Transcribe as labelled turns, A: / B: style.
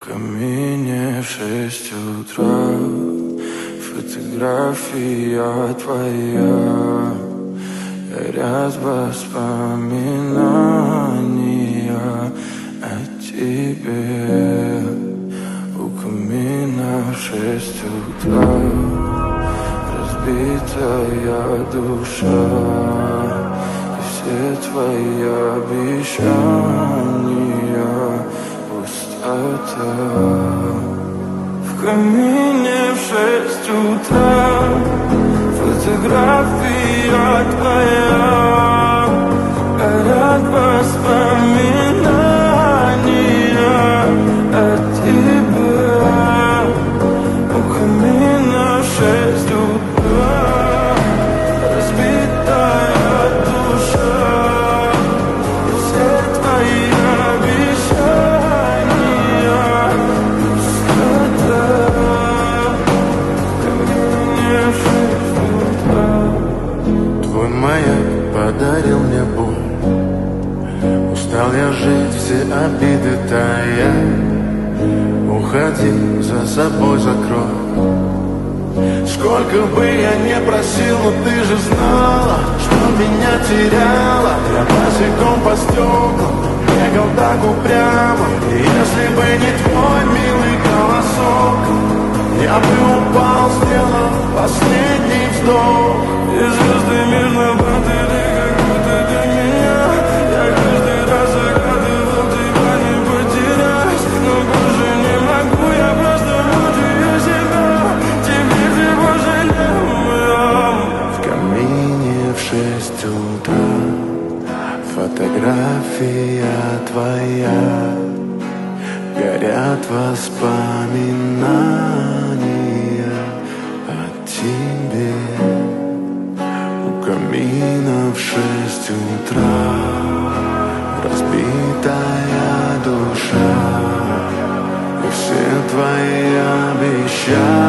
A: В камине в 6 утра фотография твоя, горят воспоминания о тебе. У камина в 6 утра разбитая душа, и все твои обещания пустота. В камине в 6 утра фотография твоя, горят воспоминания о тебе. У камина в 6 утра разбитая душа, и все твои обещания пустота. В камине в 6 утра.
B: Твой маяк подарил мне боль, устал я жить, все обиды тая. Уходи, за собой закрой. Сколько бы я не просил, но ты же знала, что меня теряла. Я босиком по стеклам бегал так упрямо, и если бы не твой милый голосок, я бы упал, сделав последний вздох.
A: И звезды мирно падали, как будто для меня. Я каждый раз загадывал тебя не потерять, но больше не могу, я просто мучаю себя. Теперь ты пожалел.
B: В камине в 6 утра фотография твоя, горят воспоминания о тебе. У камина в 6 утра разбитая душа, и все твои обещания